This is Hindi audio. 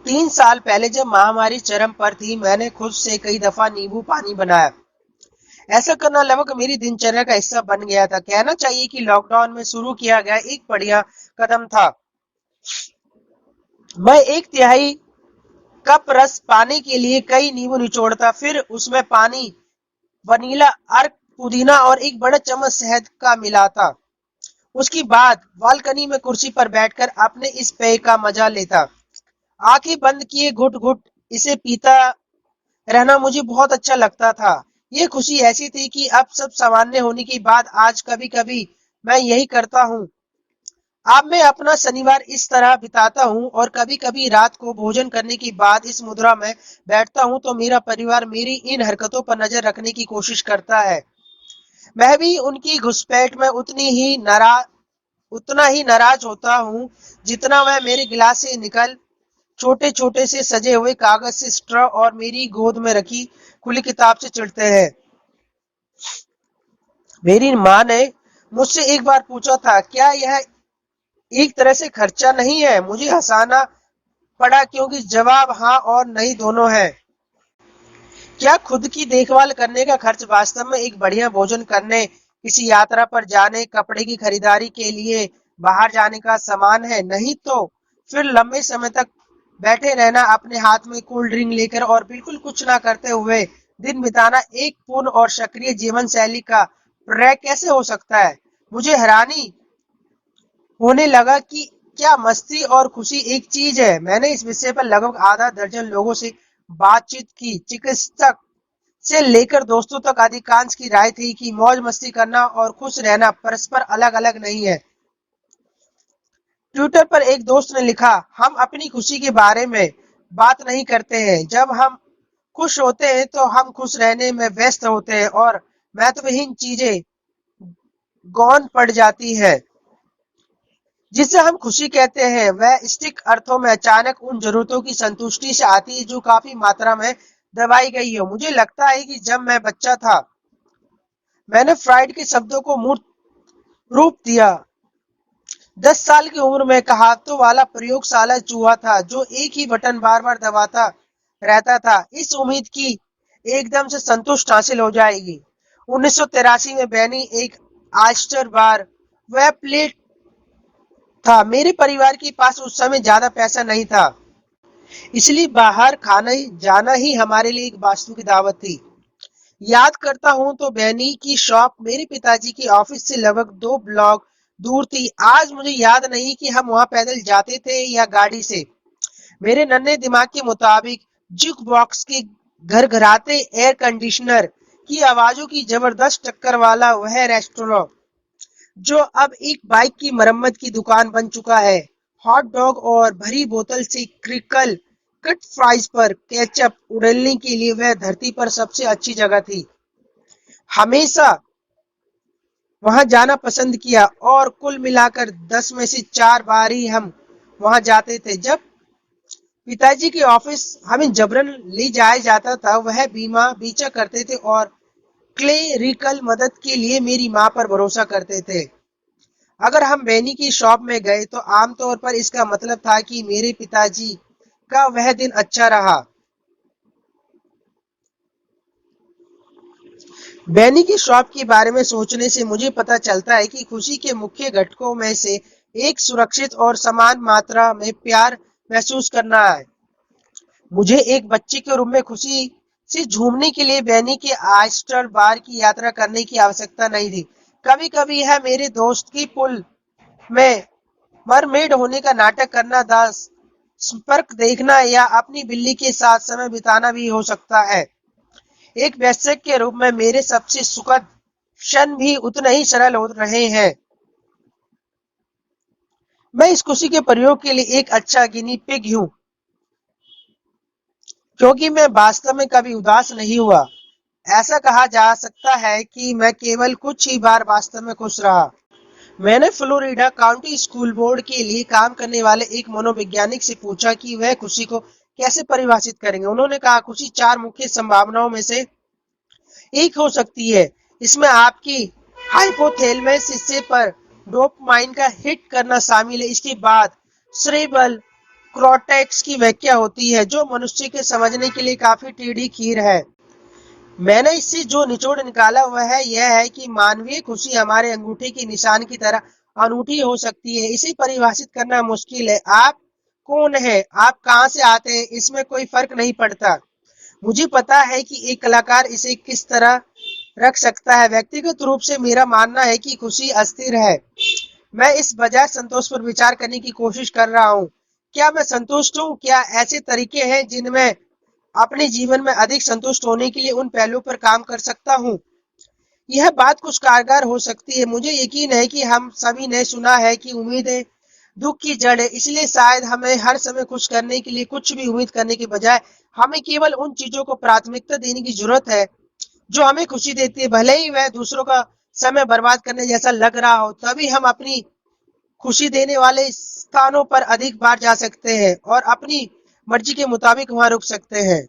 3 साल पहले जब महामारी चरम पर थी, मैंने खुद से कई दफा नींबू पानी बनाया। ऐसा करना लगभग मेरी दिनचर्या का हिस्सा बन गया था। कहना चाहिए कि लॉकडाउन में शुरू किया गया एक बढ़िया कदम था। मैं 1/3 कप रस पाने के लिए कई नींबू निचोड़ता, फिर उसमें पानी, वनीला, अर्क, पुदीना और एक बड़ा चम्मच शहद का मिलाता। उसके बाद बालकनी में कुर्सी पर बैठकर अपने इस पेय का मजा लेता। आंखें बंद किए घुट घुट इसे पीता रहना मुझे बहुत अच्छा लगता था। ये खुशी ऐसी थी कि अब सब सामान्य होने के बाद आज कभी कभी मैं यही करता हूँ। अब मैं अपना शनिवार इस तरह बिताता हूँ और कभी कभी रात को भोजन करने के बाद इस मुद्रा में बैठता हूँ तो मेरा परिवार मेरी इन हरकतों पर नजर रखने की कोशिश करता है। मैं भी उनकी घुसपैठ में उतना ही नाराज होता हूँ जितना वह मेरे गिलास से निकल छोटे छोटे से सजे हुए कागज से स्ट्रॉ और मेरी गोद में रखी खुली किताब से चिढ़ते हैं। मेरी माँ ने मुझसे एक बार पूछा था, क्या यह एक तरह से खर्चा नहीं है? मुझे हंसाना पड़ा क्योंकि जवाब हाँ और नहीं दोनों है। क्या खुद की देखभाल करने का खर्च वास्तव में एक बढ़िया भोजन करने, किसी यात्रा पर जाने, कपड़े की खरीदारी के लिए बाहर जाने का समान है? नहीं तो फिर लंबे समय तक बैठे रहना अपने हाथ में कोल्ड ड्रिंक लेकर और बिल्कुल कुछ ना करते हुए दिन बिताना एक पूर्ण और सक्रिय जीवन शैली का ट्रैक कैसे हो सकता है? मुझे हैरानी होने लगा कि क्या मस्ती और खुशी एक चीज है। मैंने इस विषय पर लगभग आधा दर्जन लोगों से बातचीत की। चिकित्सक से लेकर दोस्तों तक अधिकांश की राय थी कि मौज मस्ती करना और खुश रहना परस्पर अलग अलग नहीं है। ट्विटर पर एक दोस्त ने लिखा, हम अपनी खुशी के बारे में बात नहीं करते हैं। जब हम खुश होते हैं तो हम खुश रहने में व्यस्त होते हैं और महत्वहीन चीजें गौन पड़ जाती है। जिसे हम खुशी कहते हैं वह स्टिक अर्थों में अचानक उन जरूरतों की संतुष्टि से आती है जो काफी मात्रा में दबाई गई हो। मुझे लगता है कि जब मैं बच्चा था मैंने फ्राइड के शब्दों को मूर्त रूप दिया। 10 साल की उम्र में कहावतों वाला प्रयोगशाला चूहा था जो एक ही बटन बार बार दबाता रहता था, इस उम्मीद की एकदम से संतुष्ट हासिल हो जाएगी। 1983 में बैनी एक आयस्टर बार वह प्लेट था। मेरे परिवार के पास उस समय ज्यादा पैसा नहीं था, इसलिए बाहर खाने जाना ही हमारे लिए एक वास्तविक दावत थी। याद करता हूं तो बैनी की शॉप मेरे पिताजी की ऑफिस से लगभग 2 ब्लॉक दूर थी। आज मुझे याद नहीं कि हम वहां पैदल जाते थे या गाड़ी से। मेरे नन्हे दिमाग के मुताबिक जुक बॉक्स के घर घराते एयर कंडीशनर की आवाजों की जबरदस्त टक्कर वाला वह रेस्टोरेंट जो अब एक बाइक की मरम्मत की दुकान बन चुका है, हॉट डॉग और भरी बोतल से क्रिकल कट फ्राइज पर केचप उड़ेलने के लिए वह धरती पर सबसे अच्छी जगह थी। हमेशा वहां जाना पसंद किया और कुल मिलाकर 10 में से 4 बार ही हम वहां जाते थे। जब पिताजी के ऑफिस हमें जबरन ले जाया जाता था, वह बीमा बीचा करते थे और क्लेरिकल मदद के लिए मेरी मां पर भरोसा करते थे। अगर हम बैनी की शॉप में गए तो आमतौर पर इसका मतलब था कि मेरे पिताजी का वह दिन अच्छा रहा। बैनी की शॉप के बारे में सोचने से मुझे पता चलता है कि खुशी के मुख्य घटकों में से एक सुरक्षित और समान मात्रा में प्यार महसूस करना है। मुझे एक बच्चे के रूप में खुशी से झूमने के लिए बैनी के आयस्टर बार की यात्रा करने की आवश्यकता नहीं थी। कभी कभी यह मेरे दोस्त की पुल में मरमेड होने का नाटक करना, दास स्पर्क देखना या अपनी बिल्ली के साथ समय बिताना भी हो सकता है। एक वयस्क के रूप में मेरे सबसे सुखद क्षण भी उतने ही सरल हो रहे हैं। मैं इस खुशी के प्रयोग के लिए एक अच्छा गिनी पिग हूँ क्योंकि मैं वास्तव में कभी उदास नहीं हुआ। ऐसा कहा जा सकता है कि मैं केवल कुछ ही बार वास्तव में खुश रहा। मैंने फ्लोरिडा काउंटी स्कूल बोर्ड के लिए काम करने वाले एक मनोवैज्ञानिक से पूछा कि वह खुशी को कैसे परिभाषित करेंगे। उन्होंने कहा, खुशी 4 मुख्य संभावनाओं में से एक हो सकती है। इसमें आपकी हाइपोथैलेमस हिस्से पर डोपामाइन का हिट करना शामिल है। इसके बाद सेरेब्रल क्रोटेक्स की व्याख्या होती है, जो मनुष्य के समझने के लिए काफी टेढ़ी खीर है। मैंने इससे जो निचोड़ निकाला वह है यह है कि मानवीय खुशी हमारे अंगूठे के निशान की तरह अनूठी हो सकती है। इसे परिभाषित करना मुश्किल है। आप कौन है, आप कहाँ से आते हैं, इसमें कोई फर्क नहीं पड़ता। मुझे पता है कि एक कलाकार इसे किस तरह रख सकता है। व्यक्तिगत रूप से मेरा मानना है कि खुशी अस्थिर है। मैं इस बजाय संतोष पर विचार करने की कोशिश कर रहा हूँ। क्या मैं संतुष्ट हूँ? क्या ऐसे तरीके हैं जिनमें अपने जीवन में अधिक संतुष्ट होने के लिए उन पहलुओं पर काम कर सकता हूँ? यह बात कुछ कारगर हो सकती है। मुझे यकीन है कि हम सभी ने सुना है कि उम्मीदें दुख की जड़ है। इसलिए शायद हमें हर समय खुश करने के लिए कुछ भी उम्मीद करने के बजाय हमें केवल उन चीजों को प्राथमिकता देने की जरूरत है जो हमें खुशी देती है, भले ही वह दूसरों का समय बर्बाद करने जैसा लग रहा हो। तभी हम अपनी खुशी देने वाले स्थानों पर अधिक बार जा सकते हैं और अपनी मर्जी के मुताबिक वहां रुक सकते हैं।